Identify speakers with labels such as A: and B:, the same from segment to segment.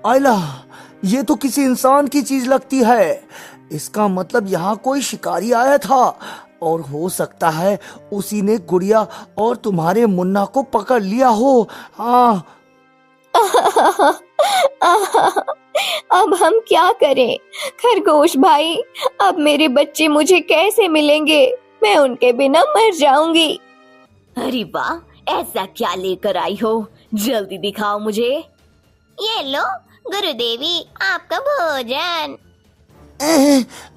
A: आयला, ये तो किसी इंसान की चीज लगती है। इसका मतलब यहाँ कोई शिकारी आया था और हो सकता है उसी ने गुड़िया और तुम्हारे मुन्ना को पकड़ लिया हो। हाँ।
B: अब हम क्या करें खरगोश भाई? अब मेरे बच्चे मुझे कैसे मिलेंगे? मैं उनके बिना मर जाऊंगी।
C: अरे वाह, ऐसा क्या लेकर आई हो? जल्दी दिखाओ मुझे।
D: ये लो गुरुदेवी, आपका भोजन।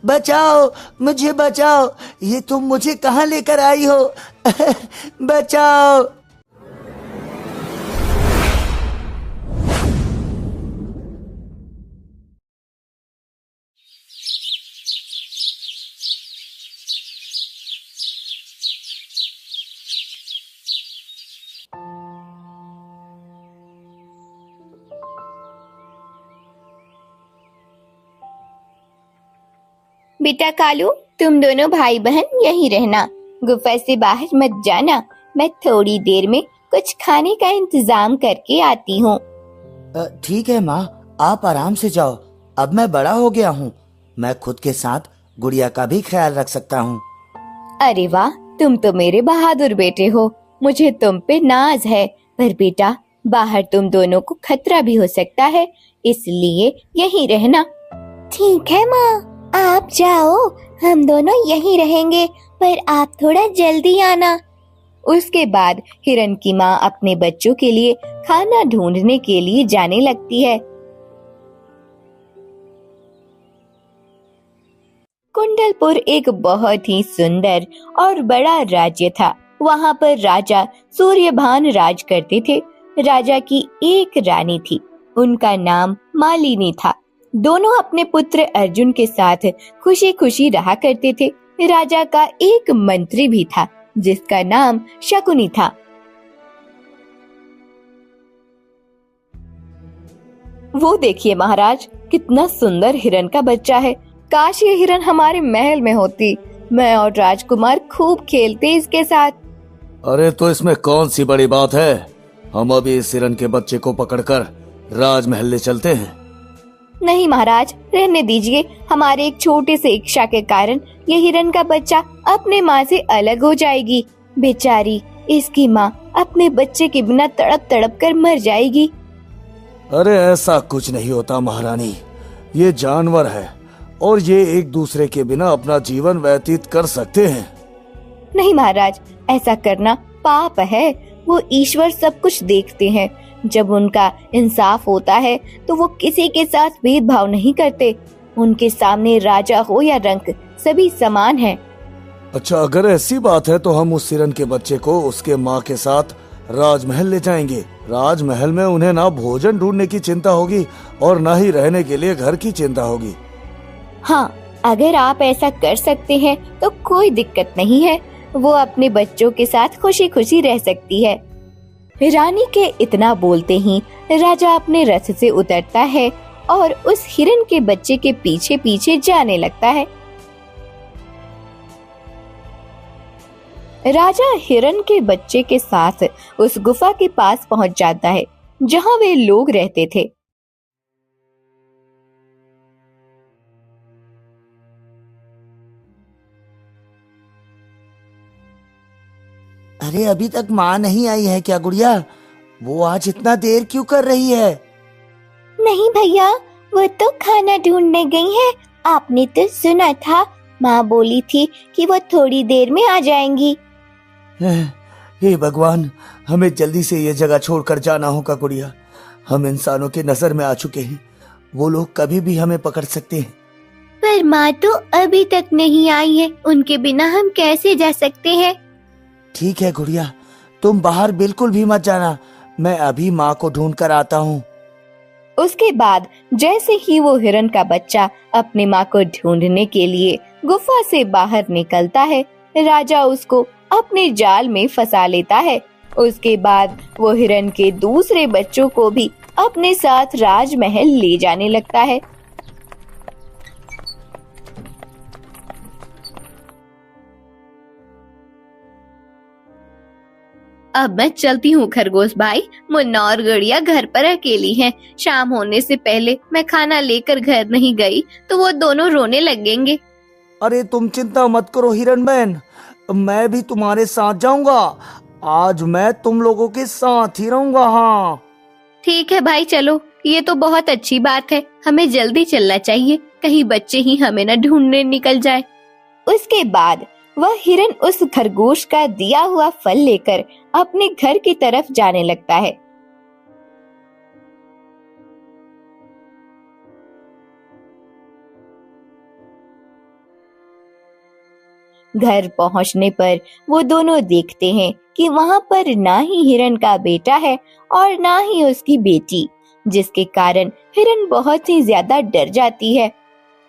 A: बचाओ, मुझे बचाओ। ये तुम मुझे कहाँ लेकर आई हो? बचाओ।
B: बेटा कालू, तुम दोनों भाई बहन यहीं रहना, गुफा से बाहर मत जाना। मैं थोड़ी देर में कुछ खाने का इंतजाम करके आती हूँ।
A: ठीक है माँ, आप आराम से जाओ। अब मैं बड़ा हो गया हूँ, मैं खुद के साथ गुड़िया का भी ख्याल रख सकता हूँ।
B: अरे वाह, तुम तो मेरे बहादुर बेटे हो। मुझे तुम पे नाज है। पर बेटा, बाहर तुम दोनों को खतरा भी हो सकता है, इसलिए यहीं रहना।
D: ठीक है माँ, आप जाओ, हम दोनों यहीं रहेंगे, पर आप थोड़ा जल्दी आना।
B: उसके बाद हिरन की माँ अपने बच्चों के लिए खाना ढूंढने के लिए जाने लगती है। कुंडलपुर एक बहुत ही सुंदर और बड़ा राज्य था। वहाँ पर राजा सूर्यभान राज करते थे। राजा की एक रानी थी, उनका नाम मालिनी था। दोनों अपने पुत्र अर्जुन के साथ खुशी खुशी रहा करते थे। राजा का एक मंत्री भी था जिसका नाम शकुनी था। वो देखिए महाराज, कितना सुंदर हिरन का बच्चा है। काश ये हिरन हमारे महल में होती, मैं और राजकुमार खूब खेलते इसके साथ।
A: अरे तो इसमें कौन सी बड़ी बात है? हम अभी इस हिरन के बच्चे को पकड़कर राजमहल ले चलते हैं।
B: नहीं महाराज, रहने दीजिए। हमारे एक छोटे से इच्छा के कारण ये हिरन का बच्चा अपने माँ से अलग हो जाएगी। बेचारी इसकी माँ अपने बच्चे के बिना तड़प तड़प कर मर जाएगी।
A: अरे ऐसा कुछ नहीं होता महारानी, ये जानवर है और ये एक दूसरे के बिना अपना जीवन व्यतीत कर सकते हैं।
B: नहीं महाराज, ऐसा करना पाप है। वो ईश्वर सब कुछ देखते हैं। जब उनका इंसाफ होता है तो वो किसी के साथ भेदभाव नहीं करते। उनके सामने राजा हो या रंक, सभी समान हैं।
A: अच्छा, अगर ऐसी बात है तो हम उस हिरन के बच्चे को उसके माँ के साथ राजमहल ले जाएंगे। राजमहल में उन्हें ना भोजन ढूंढने की चिंता होगी और ना ही रहने के लिए घर की चिंता होगी।
B: हाँ, अगर आप ऐसा कर सकते हैं तो कोई दिक्कत नहीं है। वो अपने बच्चों के साथ खुशी खुशी रह सकती है। रानी के इतना बोलते ही राजा अपने रथ से उतरता है और उस हिरन के बच्चे के पीछे पीछे जाने लगता है। राजा हिरन के बच्चे के साथ उस गुफा के पास पहुंच जाता है जहां वे लोग रहते थे।
A: अरे अभी तक माँ नहीं आई है क्या गुड़िया? वो आज इतना देर क्यों कर रही है?
D: नहीं भैया, वो तो खाना ढूंढने गई है। आपने तो सुना था, माँ बोली थी कि वो थोड़ी देर में आ जाएंगी।
A: हे भगवान, हमें जल्दी से ये जगह छोड़कर जाना होगा गुड़िया। हम इंसानों की नजर में आ चुके हैं, वो लोग कभी भी हमें पकड़ सकते हैं।
D: पर माँ तो अभी तक नहीं आई है, उनके बिना हम कैसे जा सकते हैं?
A: ठीक है गुड़िया, तुम बाहर बिल्कुल भी मत जाना, मैं अभी माँ को ढूंढ कर आता हूँ।
B: उसके बाद जैसे ही वो हिरन का बच्चा अपनी माँ को ढूंढने के लिए गुफा से बाहर निकलता है, राजा उसको अपने जाल में फंसा लेता है। उसके बाद वो हिरन के दूसरे बच्चों को भी अपने साथ राजमहल ले जाने लगता है। अब मैं चलती हूँ खरगोश भाई। मुन्ना और गुड़िया घर पर अकेली हैं। शाम होने से पहले मैं खाना लेकर घर नहीं गई तो वो दोनों रोने लगेंगे।
A: अरे तुम चिंता मत करो हिरन बहन, मैं भी तुम्हारे साथ जाऊंगा। आज मैं तुम लोगों के साथ ही रहूंगा। हाँ
B: ठीक है भाई, चलो। ये तो बहुत अच्छी बात है। हमें जल्दी चलना चाहिए, कहीं बच्चे ही हमें न ढूंढने निकल जाए।
D: उसके बाद वह हिरन उस खरगोश का दिया हुआ फल लेकर अपने घर की तरफ जाने लगता है। घर पहुंचने पर वो दोनों देखते हैं कि वहां पर ना ही हिरन का बेटा है और ना ही उसकी बेटी, जिसके कारण हिरन बहुत ही ज्यादा डर जाती है।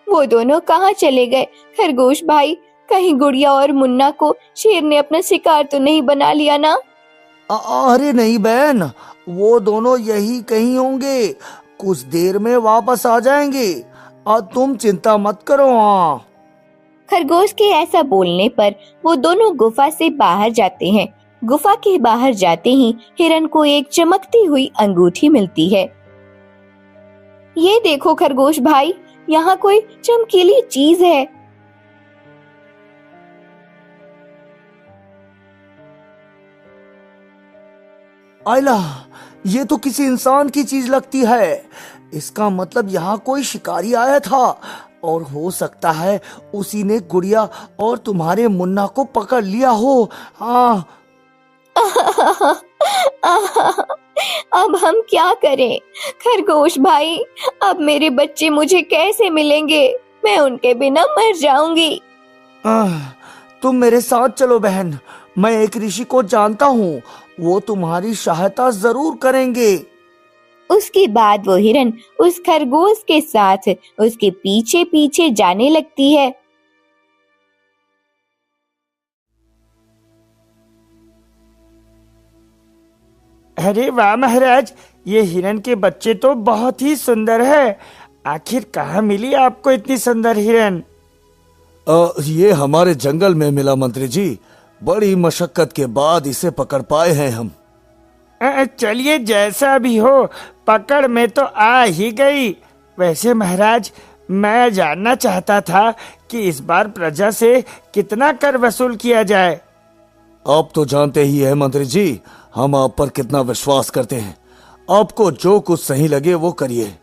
D: वो दोनों कहाँ चले गए? खरगोश भाई, कहीं गुड़िया और मुन्ना को शेर ने अपना शिकार तो नहीं बना लिया ना?
A: अरे नहीं बहन, वो दोनों यही कहीं होंगे, कुछ देर में वापस आ जाएंगे। तुम चिंता मत करो। हाँ
D: खरगोश के ऐसा बोलने पर वो दोनों गुफा से बाहर जाते हैं। गुफा के बाहर जाते ही हिरन को एक चमकती हुई अंगूठी मिलती है। ये देखो खरगोश भाई, यहाँ कोई चमकीली चीज है।
A: आयला, ये तो किसी इंसान की चीज लगती है। इसका मतलब यहाँ कोई शिकारी आया था और हो सकता है उसी ने गुड़िया और तुम्हारे मुन्ना को पकड़ लिया हो। हाँ
D: अब हम क्या करें खरगोश भाई? अब मेरे बच्चे मुझे कैसे मिलेंगे? मैं उनके बिना मर जाऊंगी।
A: तुम मेरे साथ चलो बहन, मैं एक ऋषि को जानता हूँ, वो तुम्हारी सहायता जरूर करेंगे।
D: उसके बाद वो हिरन उस खरगोश के साथ उसके पीछे पीछे जाने लगती है।
E: अरे वाह महाराज, ये हिरन के बच्चे तो बहुत ही सुंदर है। आखिर कहाँ मिली आपको इतनी सुंदर हिरन?
A: ये हमारे जंगल में मिला मंत्री जी, बड़ी मशक्कत के बाद इसे पकड़ पाए हैं हम।
E: चलिए, जैसा भी हो, पकड़ में तो आ ही गई। वैसे महाराज, मैं जानना चाहता था कि इस बार प्रजा से कितना कर वसूल किया जाए।
A: आप तो जानते ही है मंत्री जी, हम आप पर कितना विश्वास करते हैं। आपको जो कुछ सही लगे वो करिए।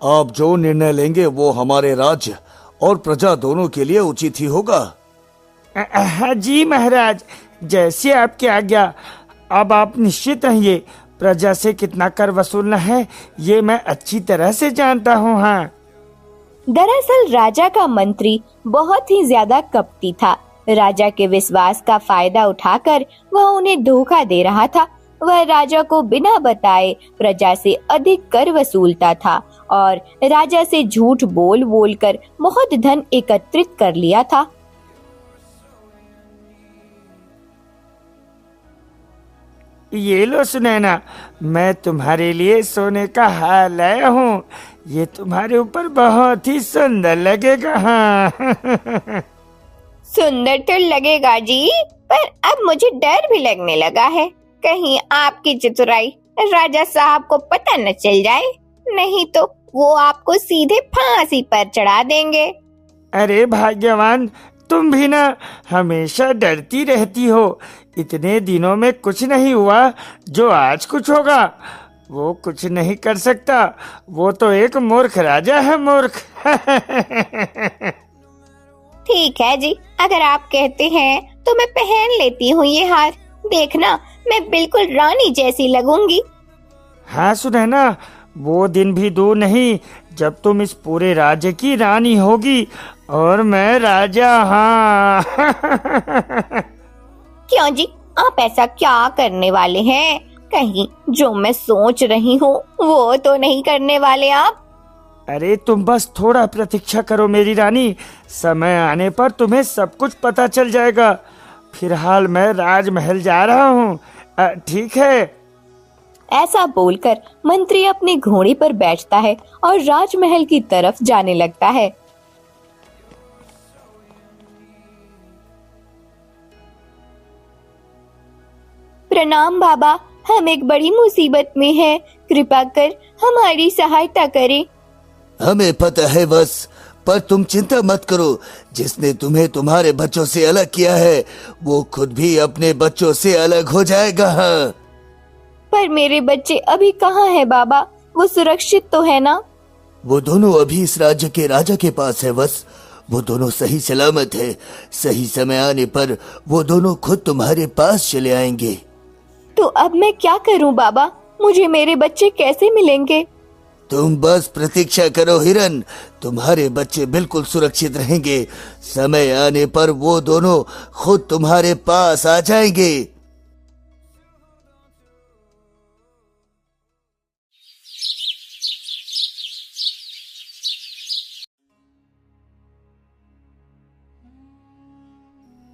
A: आप जो निर्णय लेंगे वो हमारे राज्य और प्रजा दोनों के लिए उचित ही होगा।
E: जी महाराज, जैसे आपकी आज्ञा। अब आप निश्चित रहिए, प्रजा से कितना कर वसूलना है ये मैं अच्छी तरह से जानता हूँ। हाँ,
D: दरअसल राजा का मंत्री बहुत ही ज्यादा कपटी था। राजा के विश्वास का फायदा उठाकर वह उन्हें धोखा दे रहा था। वह राजा को बिना बताए प्रजा से अधिक कर वसूलता था और राजा से झूठ बोल बोल कर बहुत धन एकत्रित कर लिया था।
E: ये लो सुनैना, मैं तुम्हारे लिए सोने का हार लाया हूँ। ये तुम्हारे ऊपर बहुत ही सुंदर लगेगा। हाँ
D: सुंदर तो लगेगा जी, पर अब मुझे डर भी लगने लगा है। कहीं आपकी चतुराई राजा साहब को पता न चल जाए, नहीं तो वो आपको सीधे फांसी पर चढ़ा देंगे।
E: अरे भाग्यवान, तुम भी ना हमेशा डरती रहती हो। इतने दिनों में कुछ नहीं हुआ, जो आज कुछ होगा वो कुछ नहीं कर सकता। वो तो एक मूर्ख राजा है, मूर्ख।
D: ठीक है जी, अगर आप कहते हैं तो मैं पहन लेती हूँ ये हार। देखना, मैं बिल्कुल रानी जैसी लगूंगी।
E: हाँ सुनैना, वो दिन भी दूर नहीं जब तुम इस पूरे राज्य की रानी होगी और मैं राजा। हाँ
D: क्यों जी, आप ऐसा क्या करने वाले हैं? कहीं जो मैं सोच रही हूँ वो तो नहीं करने वाले आप?
E: अरे तुम बस थोड़ा प्रतीक्षा करो मेरी रानी, समय आने पर तुम्हें सब कुछ पता चल जाएगा। फिलहाल मैं राजमहल जा रहा हूँ, ठीक है?
D: ऐसा बोलकर मंत्री अपने घोड़े पर बैठता है और राजमहल की तरफ जाने लगता है। प्रणाम बाबा, हम एक बड़ी मुसीबत में हैं, कृपा कर हमारी सहायता करें।
A: हमें पता है बस, पर तुम चिंता मत करो। जिसने तुम्हें तुम्हारे बच्चों से अलग किया है वो खुद भी अपने बच्चों से अलग हो जाएगा। हाँ।
D: पर मेरे बच्चे अभी कहाँ हैं बाबा? वो सुरक्षित तो है ना?
A: वो दोनों अभी इस राज्य के राजा के पास है। बस वो दोनों सही सलामत है। सही समय आने पर वो दोनों खुद तुम्हारे पास चले आएंगे।
D: तो अब मैं क्या करूं बाबा? मुझे मेरे बच्चे कैसे मिलेंगे?
A: तुम बस प्रतीक्षा करो हिरन, तुम्हारे बच्चे बिल्कुल सुरक्षित रहेंगे। समय आने पर वो दोनों खुद तुम्हारे पास आ जाएंगे।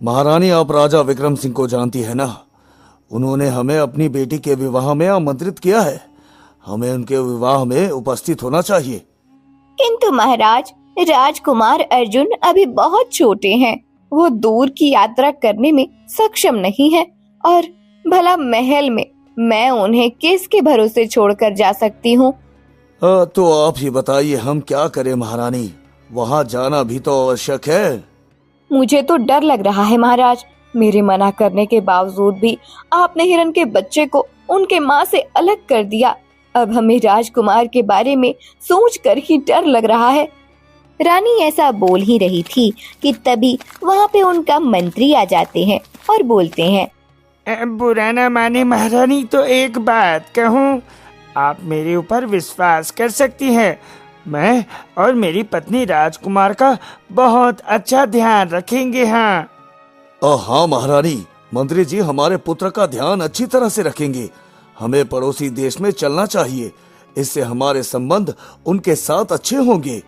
A: महारानी, आप राजा विक्रम सिंह को जानती है ना? उन्होंने हमें अपनी बेटी के विवाह में आमंत्रित किया है। हमें उनके विवाह में उपस्थित होना चाहिए।
D: किंतु महाराज, राजकुमार अर्जुन अभी बहुत छोटे हैं। वो दूर की यात्रा करने में सक्षम नहीं है, और भला महल में मैं उन्हें किसके भरोसे छोड़कर जा सकती हूँ?
A: तो आप ही बताइए, हम क्या करें महारानी? वहाँ जाना भी तो आवश्यक है।
D: मुझे तो डर लग रहा है महाराज। मेरे मना करने के बावजूद भी आपने हिरन के बच्चे को उनके माँ से अलग कर दिया। अब हमें राजकुमार के बारे में सोचकर ही डर लग रहा है। रानी ऐसा बोल ही रही थी कि तभी वहाँ पे उनका मंत्री आ जाते हैं और बोलते हैं,
E: बुरा ना माने महारानी, तो एक बात कहूँ, आप मेरे ऊपर विश्वास कर सकती हैं। मैं और मेरी पत्नी राजकुमार का बहुत अच्छा ध्यान रखेंगे। हाँ।
A: हाँ महारानी, मंत्री जी हमारे पुत्र का ध्यान अच्छी तरह से रखेंगे। हमें पड़ोसी देश में चलना चाहिए, इससे हमारे संबंध उनके साथ अच्छे होंगे।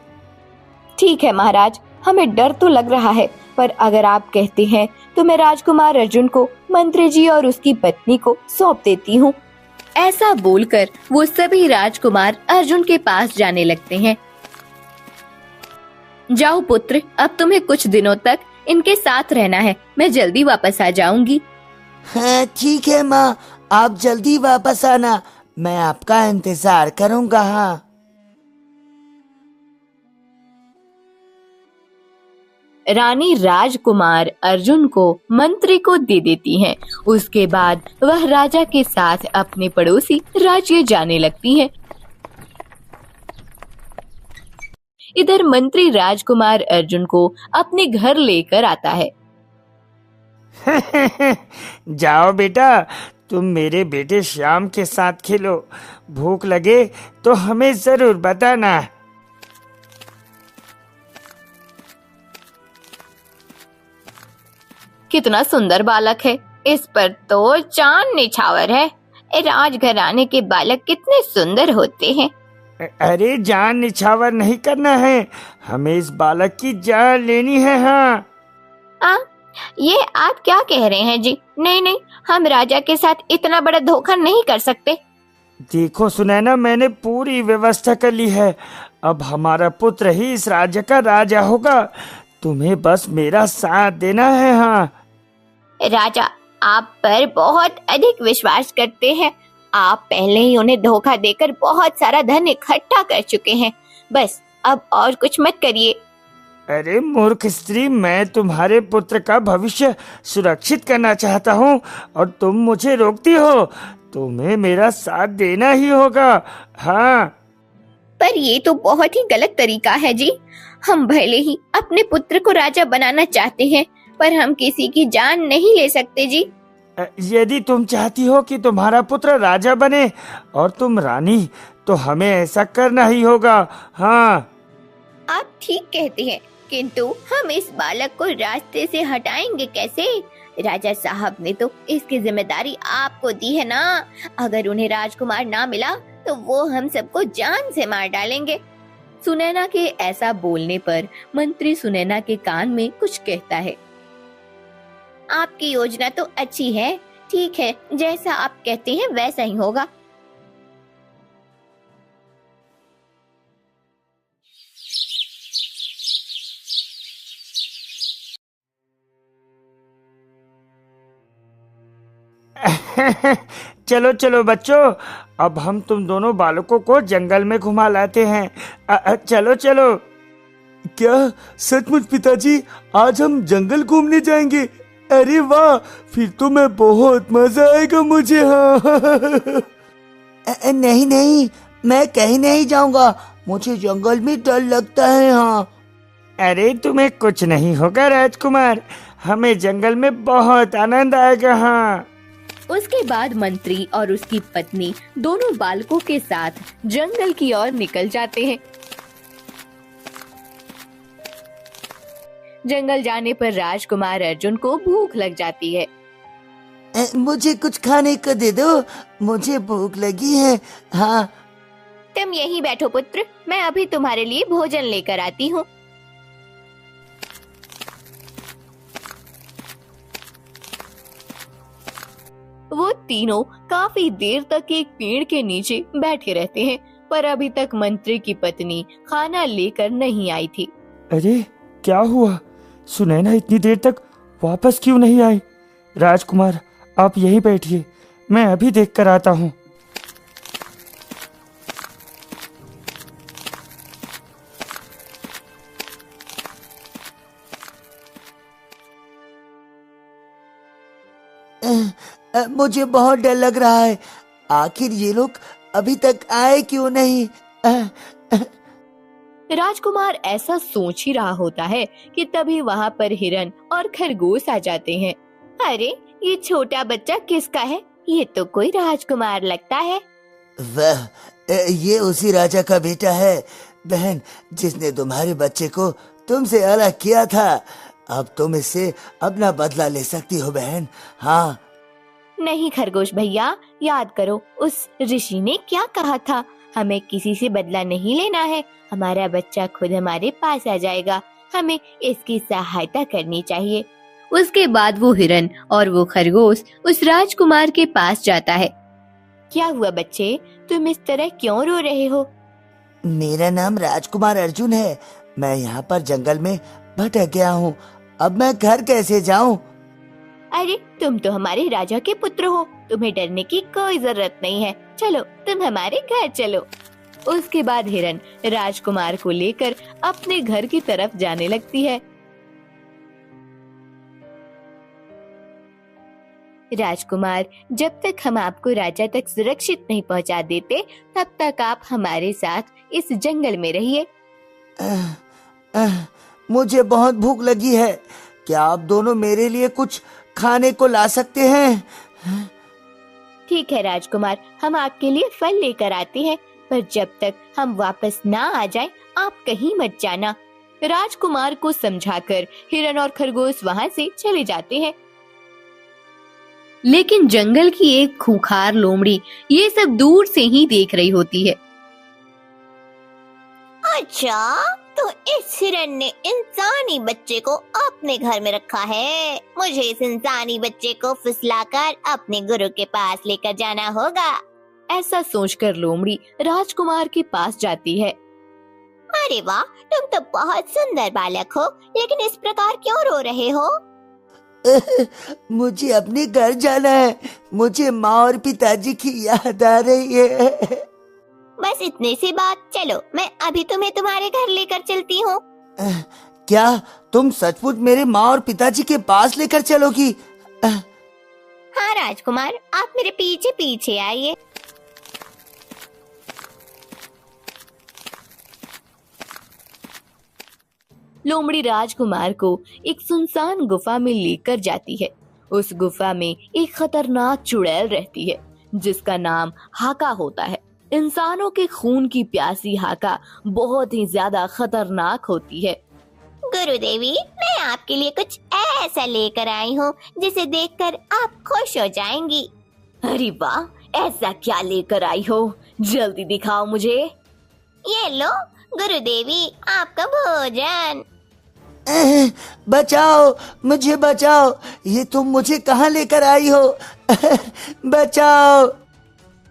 D: ठीक है महाराज, हमें डर तो लग रहा है, पर अगर आप कहते हैं तो मैं राजकुमार अर्जुन को मंत्री जी और उसकी पत्नी को सौंप देती हूँ।
B: ऐसा बोलकर वो सभी राजकुमार अर्जुन के पास जाने लगते हैं। जाओ पुत्र, अब तुम्हें कुछ दिनों तक इनके साथ रहना है। मैं जल्दी वापस आ जाऊंगी।
A: हाँ ठीक है माँ, आप जल्दी वापस आना, मैं आपका इंतजार करूँगा। हाँ।
B: रानी राजकुमार अर्जुन को मंत्री को दे देती हैं। उसके बाद वह राजा के साथ अपने पड़ोसी राज्य जाने लगती हैं। इधर मंत्री राजकुमार अर्जुन को अपने घर लेकर आता है।
E: जाओ बेटा, तुम मेरे बेटे श्याम के साथ खेलो। भूख लगे तो हमें जरूर बताना।
B: कितना सुंदर बालक है, इस पर तो चांद निछावर है। राजघराने के बालक कितने सुंदर होते हैं।
E: अरे जान निछावर नहीं करना है, हमें इस बालक की जान लेनी है। हाँ।
B: ये आप क्या कह रहे हैं जी? नहीं नहीं, हम राजा के साथ इतना बड़ा धोखा नहीं कर सकते।
E: देखो सुनैना, मैंने पूरी व्यवस्था कर ली है। अब हमारा पुत्र ही इस राज्य का राजा होगा। तुम्हें बस मेरा साथ देना है। हाँ।
B: राजा आप पर बहुत अधिक विश्वास करते हैं। आप पहले ही उन्हें धोखा देकर बहुत सारा धन इकट्ठा कर चुके हैं। बस अब और कुछ मत करिए।
E: अरे मूर्ख स्त्री, मैं तुम्हारे पुत्र का भविष्य सुरक्षित करना चाहता हूँ और तुम मुझे रोकती हो। तुम्हें मेरा साथ देना ही होगा। हाँ।
B: पर ये तो बहुत ही गलत तरीका है जी। हम भले ही अपने पुत्र को राजा बनाना चाहते हैं, पर हम किसी की जान नहीं ले सकते जी।
E: यदि तुम चाहती हो कि तुम्हारा पुत्र राजा बने और तुम रानी, तो हमें ऐसा करना ही होगा। हाँ।
B: आप ठीक कहते हैं, किंतु हम इस बालक को रास्ते से हटाएंगे कैसे? राजा साहब ने तो इसकी जिम्मेदारी आपको दी है ना। अगर उन्हें राजकुमार ना मिला तो वो हम सबको जान से मार डालेंगे। सुनैना के ऐसा बोलने पर मंत्री सुनैना के कान में कुछ कहता है। आपकी योजना तो अच्छी है, ठीक है, जैसा आप कहते हैं वैसा ही होगा।
E: चलो चलो बच्चों, अब हम तुम दोनों बालकों को जंगल में घुमा लाते हैं। चलो चलो।
A: क्या सचमुच पिताजी, आज हम जंगल घूमने जाएंगे? अरे वाह, फिर तो मैं बहुत मजा आएगा मुझे। हाँ नहीं नहीं, मैं कहीं नहीं जाऊंगा, मुझे जंगल में डर लगता है। हाँ
E: अरे तुम्हें कुछ नहीं होगा राजकुमार, हमें जंगल में बहुत आनंद आएगा। हाँ।
B: उसके बाद मंत्री और उसकी पत्नी दोनों बालकों के साथ जंगल की ओर निकल जाते हैं। जंगल जाने पर राजकुमार अर्जुन को भूख लग जाती है।
A: मुझे कुछ खाने को दे दो, मुझे भूख लगी है। हाँ
B: तुम यहीं बैठो पुत्र, मैं अभी तुम्हारे लिए भोजन लेकर आती हूँ। वो तीनों काफी देर तक एक पेड़ के नीचे बैठे रहते हैं, पर अभी तक मंत्री की पत्नी खाना लेकर नहीं आई थी।
E: अरे क्या हुआ, सुनैना इतनी देर तक वापस क्यों नहीं आई? राजकुमार आप यहीं बैठिए, मैं अभी देख कर आता हूँ।
A: मुझे बहुत डर लग रहा है, आखिर ये लोग अभी तक आए क्यों नहीं?
B: राजकुमार ऐसा सोच ही रहा होता है कि तभी वहाँ पर हिरन और खरगोश आ जाते हैं। अरे ये छोटा बच्चा किसका है? ये तो कोई राजकुमार लगता है।
A: वह ये उसी राजा का बेटा है बहन, जिसने तुम्हारे बच्चे को तुमसे अलग किया था। अब तुम इससे अपना बदला ले सकती हो बहन। हाँ
B: नहीं खरगोश भैया, याद करो उस ऋषि ने क्या कहा था, हमें किसी से बदला नहीं लेना है। हमारा बच्चा खुद हमारे पास आ जाएगा, हमें इसकी सहायता करनी चाहिए। उसके बाद वो हिरन और वो खरगोश उस राजकुमार के पास जाता है। क्या हुआ बच्चे, तुम इस तरह क्यों रो रहे हो?
A: मेरा नाम राजकुमार अर्जुन है, मैं यहाँ पर जंगल में भटक गया हूँ, अब मैं घर कैसे जाऊँ?
B: अरे तुम तो हमारे राजा के पुत्र हो, तुम्हें डरने की कोई जरूरत नहीं है, चलो तुम हमारे घर चलो। उसके बाद हिरन राजकुमार को लेकर अपने घर की तरफ जाने लगती है। राजकुमार, जब तक हम आपको राजा तक सुरक्षित नहीं पहुंचा देते, तब तक आप हमारे साथ इस जंगल में रहिए।
A: मुझे बहुत भूख लगी है, क्या आप दोनों मेरे लिए कुछ खाने को ला सकते हैं?
B: ठीक है राजकुमार, हम आपके लिए फल लेकर आते हैं, पर जब तक हम वापस ना आ जाएं, आप कहीं मत जाना। राजकुमार को समझाकर हिरन और खरगोश वहाँ से चले जाते हैं। लेकिन जंगल की एक खूंखार लोमड़ी ये सब दूर से ही देख रही होती है।
C: अच्छा, तो इस हिरन ने इंसानी बच्चे को अपने घर में रखा है। मुझे इस इंसानी बच्चे को फुसलाकर अपने गुरु के पास लेकर जाना होगा।
B: ऐसा सोचकर लोमड़ी राजकुमार के पास जाती है।
C: अरे वाह, तुम तो बहुत सुंदर बालक हो, लेकिन इस प्रकार क्यों रो रहे हो?
A: मुझे अपने घर जाना है, मुझे माँ और पिताजी की याद आ रही है।
C: बस इतने सी बात, चलो मैं अभी तुम्हें तुम्हारे घर लेकर चलती हूँ।
A: क्या तुम सचमुच मेरे माँ और पिताजी के पास लेकर चलोगी?
C: हाँ राजकुमार, आप मेरे पीछे पीछे आइए।
B: लोमड़ी राजकुमार को एक सुनसान गुफा में लेकर जाती है। उस गुफा में एक खतरनाक चुड़ैल रहती है, जिसका नाम हाका होता है। इंसानों के खून की प्यासी हाका बहुत ही ज्यादा खतरनाक होती है।
C: गुरुदेवी, मैं आपके लिए कुछ ऐसा लेकर आई हूँ जिसे देखकर आप खुश हो जाएंगी।
B: अरे वाह, ऐसा क्या लेकर आई हो, जल्दी दिखाओ मुझे।
C: ये लो गुरुदेवी, आपका भोजन।
A: बचाओ, मुझे बचाओ, ये तुम मुझे कहाँ लेकर आई हो? बचाओ।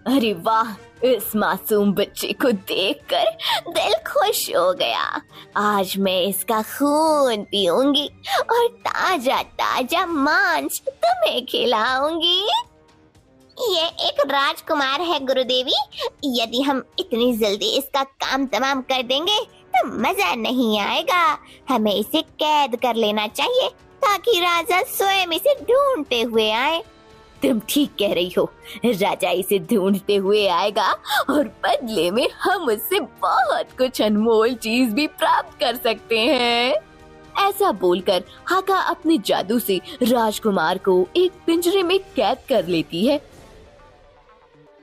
B: अरे वाह, इस मासूम बच्चे को देखकर दिल खुश हो गया। आज मैं इसका खून पीऊंगी और ताजा ताजा मांस तुम्हें खिलाऊंगी।
C: ये एक राजकुमार है गुरुदेवी। यदि हम इतनी जल्दी इसका काम तमाम कर देंगे तो मजा नहीं आएगा। हमें इसे कैद कर लेना चाहिए ताकि राजा स्वयं इसे ढूंढते हुए आए।
D: तुम ठीक कह रही हो, राजा इसे ढूंढते हुए आएगा और बदले में हम उससे बहुत कुछ अनमोल चीज भी प्राप्त कर सकते हैं। ऐसा बोलकर हाका अपने जादू से राजकुमार को एक पिंजरे में कैद कर लेती है।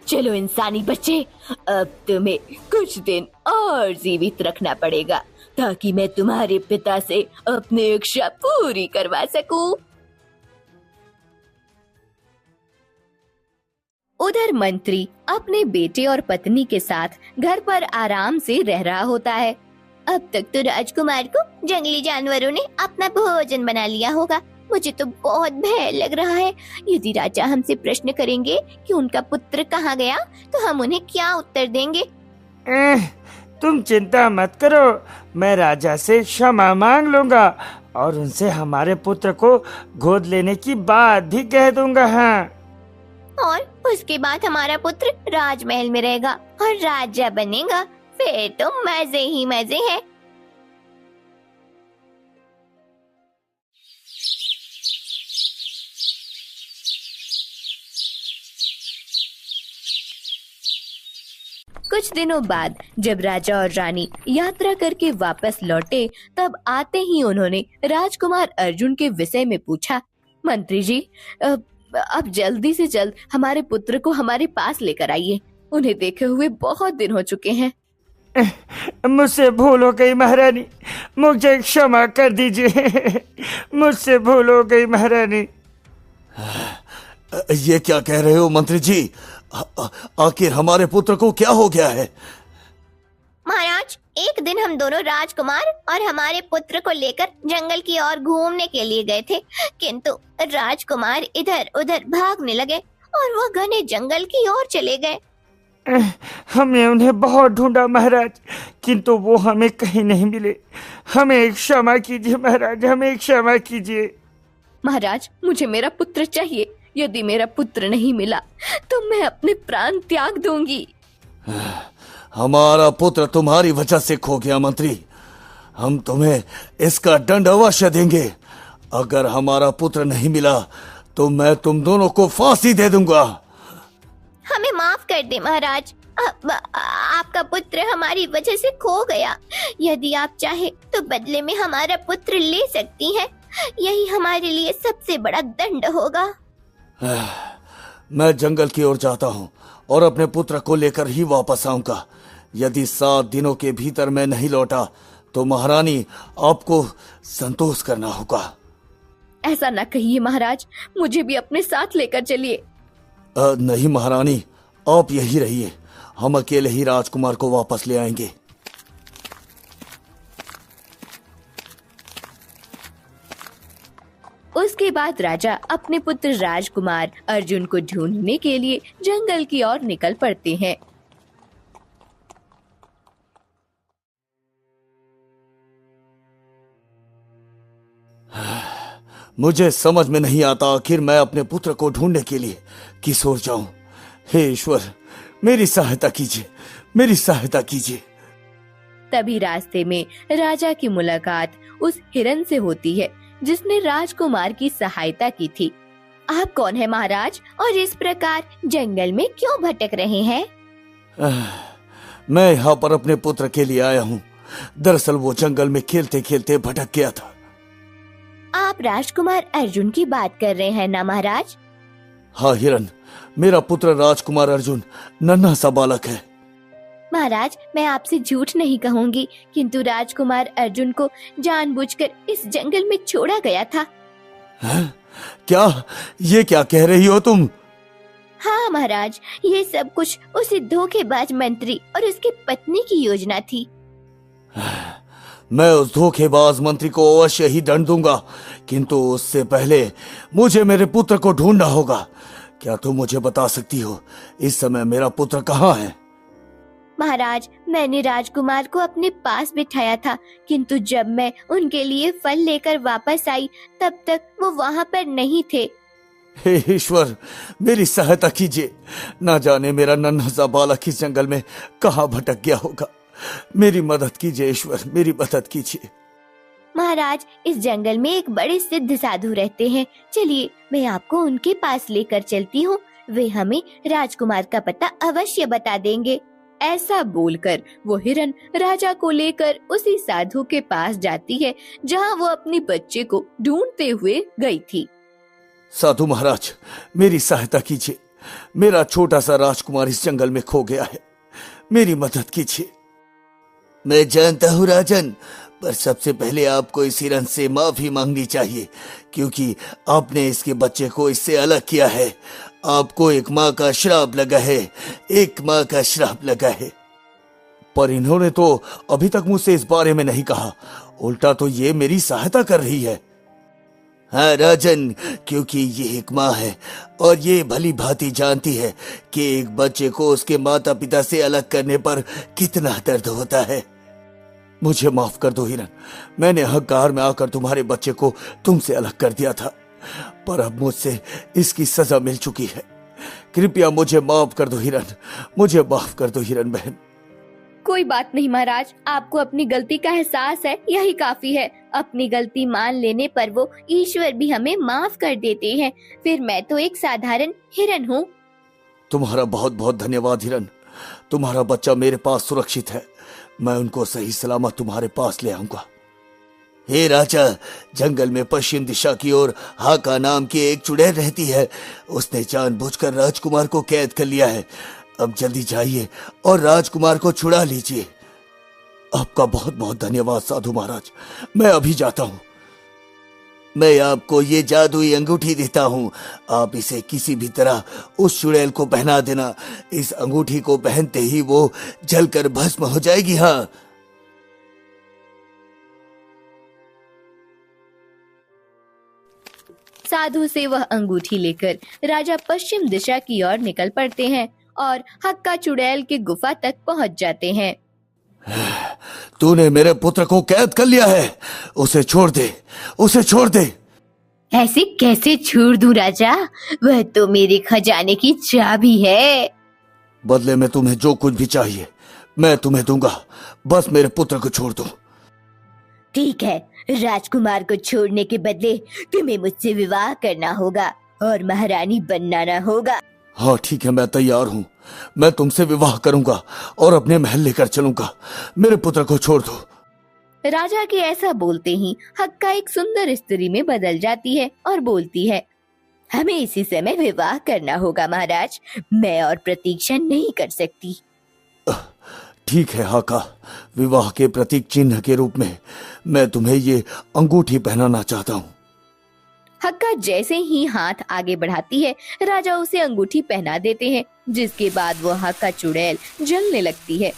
D: चलो इंसानी बच्चे, अब तुम्हें कुछ दिन और जीवित रखना पड़ेगा ताकि मैं तुम्हारे पिता से अपनी इच्छा पूरी करवा सकूं। उधर मंत्री अपने बेटे और पत्नी के साथ घर पर आराम से रह रहा होता है।
C: अब तक तो राजकुमार को जंगली जानवरों ने अपना भोजन बना लिया होगा। मुझे तो बहुत भय लग रहा है। यदि राजा हमसे प्रश्न करेंगे कि उनका पुत्र कहाँ गया तो हम उन्हें क्या उत्तर देंगे?
E: तुम चिंता मत करो, मैं राजा से क्षमा मांग लूंगा और उनसे हमारे पुत्र को गोद लेने की बात भी कह दूंगा। हाँ,
C: और उसके बाद हमारा पुत्र राजमहल में रहेगा और राजा बनेगा। फिर तो मजे ही मजे हैं।
D: कुछ दिनों बाद जब राजा और रानी यात्रा करके वापस लौटे, तब आते ही उन्होंने राजकुमार अर्जुन के विषय में पूछा। मंत्री जी, अब जल्दी से जल्द हमारे पुत्र को हमारे पास लेकर आइए। उन्हें देखे हुए बहुत दिन हो चुके हैं।
E: मुझसे भूल हो गई महारानी, मुझे क्षमा कर दीजिए। मुझसे भूल हो गई महारानी।
A: ये क्या कह रहे हो मंत्री जी? आखिर हमारे पुत्र को क्या हो गया है?
C: महाराज, एक दिन हम दोनों राजकुमार और हमारे पुत्र को लेकर जंगल की ओर घूमने के लिए गए थे, किंतु राजकुमार इधर उधर भागने लगे और वो घने जंगल की ओर चले गए।
E: हमने उन्हें बहुत ढूंढा महाराज, किंतु वो हमें कहीं नहीं मिले। हमें क्षमा कीजिए महाराज, हमें क्षमा कीजिए।
D: महाराज, मुझे मेरा पुत्र चाहिए। यदि मेरा पुत्र नहीं मिला तो मैं अपने प्राण त्याग दूंगी।
A: हमारा पुत्र तुम्हारी वजह से खो गया मंत्री। हम तुम्हें इसका दंड अवश्य देंगे। अगर हमारा पुत्र नहीं मिला तो मैं तुम दोनों को फांसी दे दूंगा।
C: हमें माफ कर दे महाराज, आपका पुत्र हमारी वजह से खो गया। यदि आप चाहे तो बदले में हमारा पुत्र ले सकती हैं। यही हमारे लिए सबसे बड़ा दंड होगा।
A: मैं जंगल की ओर जाता हूँ और अपने पुत्र को लेकर ही वापस आऊंगा। यदि 7 दिनों के भीतर मैं नहीं लौटा तो महारानी आपको संतोष करना होगा।
D: ऐसा न कहिए महाराज, मुझे भी अपने साथ लेकर चलिए।
A: नहीं महारानी, आप यही रहिए। हम अकेले ही राजकुमार को वापस ले आएंगे।
D: उसके बाद राजा अपने पुत्र राजकुमार अर्जुन को ढूंढने के लिए जंगल की ओर निकल पड़ते हैं।
A: मुझे समझ में नहीं आता आखिर मैं अपने पुत्र को ढूंढने के लिए किस ओर जाऊं। हे ईश्वर, मेरी सहायता कीजिए, मेरी सहायता कीजिए।
D: तभी रास्ते में राजा की मुलाकात उस हिरन से होती है जिसने राजकुमार की सहायता की थी। आप कौन है महाराज, और इस प्रकार जंगल में क्यों भटक रहे हैं?
A: मैं यहाँ पर अपने पुत्र के लिए आया हूँ। दरअसल वो जंगल में खेलते खेलते भटक गया था।
D: आप राजकुमार अर्जुन की बात कर रहे हैं ना महाराज?
A: हाँ हिरन, मेरा पुत्र राजकुमार अर्जुन नन्हा सा बालक है।
D: महाराज, मैं आपसे झूठ नहीं कहूंगी, किंतु राजकुमार अर्जुन को जानबूझकर इस जंगल में छोड़ा गया था।
A: है? क्या? ये क्या कह रही हो तुम?
D: हाँ महाराज, ये सब कुछ उसी धोखेबाज मंत्री और उसकी पत्नी की योजना थी।
A: मैं उस धोखेबाज मंत्री को अवश्य ही दंड दूंगा, किंतु उससे पहले मुझे मेरे पुत्र को ढूंढना होगा। क्या तुम मुझे बता सकती हो इस समय मेरा पुत्र कहाँ है?
D: महाराज, मैंने राजकुमार को अपने पास बिठाया था, किंतु जब मैं उनके लिए फल लेकर वापस आई तब तक वो वहाँ पर नहीं थे।
A: हे ईश्वर, मेरी सहायता कीजिए। ना जाने मेरा नन्हा सा बालक इस जंगल में कहाँ भटक गया होगा। मेरी मदद कीजिए ईश्वर, मेरी मदद कीजिए।
D: महाराज, इस जंगल में एक बड़े सिद्ध साधु रहते हैं। चलिए, मैं आपको उनके पास लेकर चलती हूँ। वे हमें राजकुमार का पता अवश्य बता देंगे। ऐसा बोलकर वो हिरन राजा को लेकर उसी साधु के पास जाती है जहाँ वो अपने बच्चे को ढूंढते हुए गई थी।
A: साधु महाराज, मेरी सहायता कीजिए। मेरा छोटा सा राजकुमार इस जंगल में खो गया है, मेरी मदद कीजिए। मैं जानता हूँ राजन, पर सबसे पहले आपको इस हिरन से माफी मांगनी चाहिए, क्योंकि आपने इसके बच्चे को इससे अलग किया है। आपको एक माँ का श्राप लगा है, एक माँ का श्राप लगा है। पर इन्होंने तो अभी तक मुझसे इस बारे में नहीं कहा, उल्टा तो ये मेरी सहायता कर रही है। हाँ राजन, क्योंकि ये एक माँ है और ये भली भांति जानती है कि एक बच्चे को उसके माता पिता से अलग करने पर कितना दर्द होता है। मुझे माफ कर दो हिरन, मैंने अहंकार में आकर तुम्हारे बच्चे को तुमसे अलग कर दिया था, पर अब मुझसे इसकी सजा मिल चुकी है। कृपया मुझे माफ कर दो हिरन, मुझे माफ कर दो हिरन बहन।
D: कोई बात नहीं महाराज, आपको अपनी गलती का एहसास है, यही काफी है। अपनी गलती मान लेने पर वो ईश्वर भी हमें माफ कर देते हैं। फिर मैं तो एक साधारण हिरन हूँ।
A: तुम्हारा बहुत बहुत धन्यवाद हिरन, तुम्हारा बच्चा मेरे पास सुरक्षित है। मैं उनको सही सलामत तुम्हारे पास ले आऊंगा। हे राजा, जंगल में पश्चिम दिशा की ओर हाका नाम की एक चुड़ैल रहती है। उसने जानबूझकर राजकुमार को कैद कर लिया है। अब जल्दी जाइए और राजकुमार को छुड़ा लीजिए। आपका बहुत बहुत धन्यवाद साधु महाराज, मैं अभी जाता हूँ। मैं आपको ये जादुई अंगूठी देता हूँ, आप इसे किसी भी तरह उस चुड़ैल को पहना देना। इस अंगूठी को पहनते ही वो जलकर भस्म हो जाएगी। हाँ,
D: साधु से वह अंगूठी लेकर राजा पश्चिम दिशा की ओर निकल पड़ते हैं और हक्का चुड़ैल के गुफा तक पहुंच जाते हैं।
A: तूने मेरे पुत्र को कैद कर लिया है, उसे छोड़ दे, उसे छोड़ दे।
D: ऐसे कैसे छोड़ दूं राजा, वह तो मेरे खजाने की चाबी है।
A: बदले में तुम्हें जो कुछ भी चाहिए मैं तुम्हें दूंगा, बस मेरे पुत्र को छोड़ दो।
D: ठीक है, राजकुमार को छोड़ने के बदले तुम्हें मुझसे विवाह करना होगा और महारानी बनना ना होगा।
A: हाँ ठीक है, मैं तैयार हूँ। मैं तुमसे विवाह करूंगा और अपने महल लेकर चलूंगा। मेरे पुत्र को छोड़ दो।
D: राजा के ऐसा बोलते ही हक्का एक सुंदर स्त्री में बदल जाती है और बोलती है, हमें इसी समय विवाह करना होगा महाराज, मैं और प्रतीक्षा नहीं कर सकती।
A: ठीक है हाका, विवाह के प्रतीक चिन्ह के रूप में मैं तुम्हें ये अंगूठी पहनाना चाहता हूँ।
D: हक्का जैसे ही हाथ आगे बढ़ाती है, राजा उसे अंगूठी पहना देते हैं, जिसके बाद वो हक्का चुड़ैल जलने लगती है।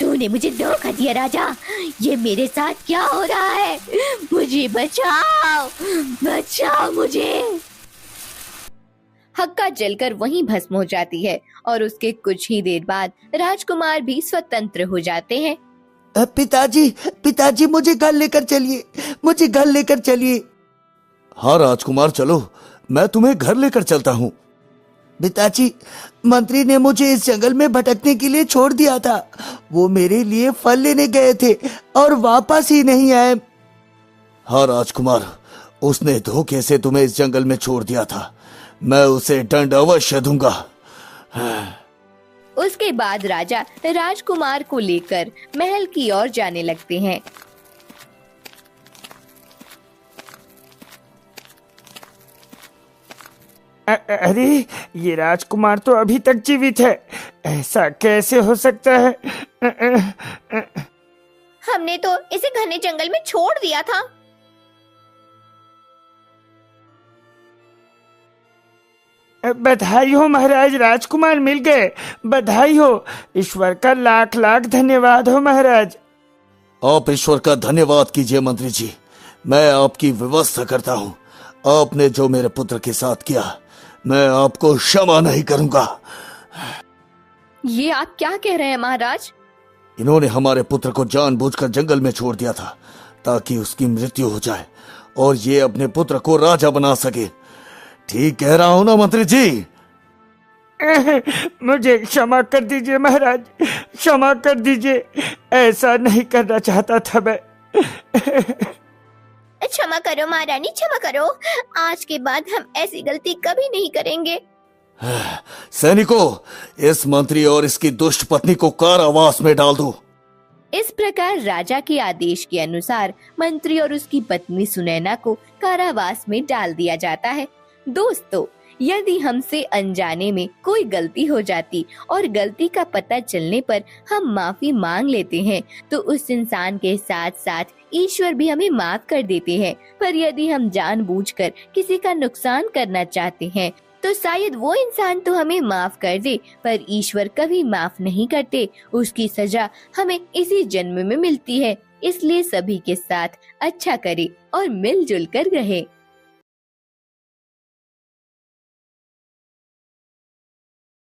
D: तूने मुझे धोखा दिया राजा, ये मेरे साथ क्या हो रहा है? मुझे बचाओ, बचाओ मुझे। हक्का जलकर वहीं भस्म हो जाती है और उसके कुछ ही देर बाद राजकुमार भी स्वतंत्र हो जाते हैं।
A: पिताजी, पिताजी मुझे घर लेकर चलिए, मुझे घर लेकर चलिए। हाँ राजकुमार चलो, मैं तुम्हें घर लेकर चलता हूँ। पिताजी, मंत्री ने मुझे इस जंगल में भटकने के लिए छोड़ दिया था। वो मेरे लिए फल लेने गए थे और वापस ही नहीं आए। हाँ राजकुमार, उसने धोखे से तुम्हें इस जंगल में छोड़ दिया था। मैं उसे दंड अवश्य दूंगा।
D: उसके बाद राजा राजकुमार को लेकर महल की ओर जाने लगते हैं।
E: अरे ये राजकुमार तो अभी तक जीवित है, ऐसा कैसे हो सकता है?
C: हमने तो इसे घने जंगल में छोड़ दिया था।
E: बधाई हो महाराज, राजकुमार मिल गए। बधाई हो, ईश्वर का लाख लाख धन्यवाद हो महाराज।
A: आप ईश्वर का धन्यवाद कीजिए मंत्री जी, मैं आपकी व्यवस्था करता हूँ। आपने जो मेरे पुत्र के साथ किया, मैं आपको क्षमा नहीं करूंगा।
D: ये आप क्या कह रहे हैं महाराज?
A: इन्होंने हमारे पुत्र को जानबूझकर जंगल में छोड़ दिया था ताकि उसकी मृत्यु हो जाए और ये अपने पुत्र को राजा बना सके। ठीक कह रहा हूं ना मंत्री जी?
E: मुझे क्षमा कर दीजिए महाराज, क्षमा कर दीजिए। ऐसा नहीं करना चाहता था मैं।
C: क्षमा करो महारानी, क्षमा करो। आज के बाद हम ऐसी गलती कभी नहीं करेंगे।
A: सैनिकों, इस मंत्री और इसकी दुष्ट पत्नी को कारावास में डाल दो।
B: इस प्रकार राजा के आदेश के अनुसार मंत्री और उसकी पत्नी सुनैना को कारावास में डाल दिया जाता है। दोस्तों, यदि हमसे अनजाने में कोई गलती हो जाती और गलती का पता चलने पर हम माफी मांग लेते हैं, तो उस इंसान के साथ साथ ईश्वर भी हमें माफ कर देते हैं। पर यदि हम जानबूझकर किसी का नुकसान करना चाहते हैं, तो शायद वो इंसान तो हमें माफ कर दे, पर ईश्वर कभी माफ नहीं करते। उसकी सजा हमें इसी जन्म में मिलती है। इसलिए सभी के साथ अच्छा करें और मिलजुल कर रहें।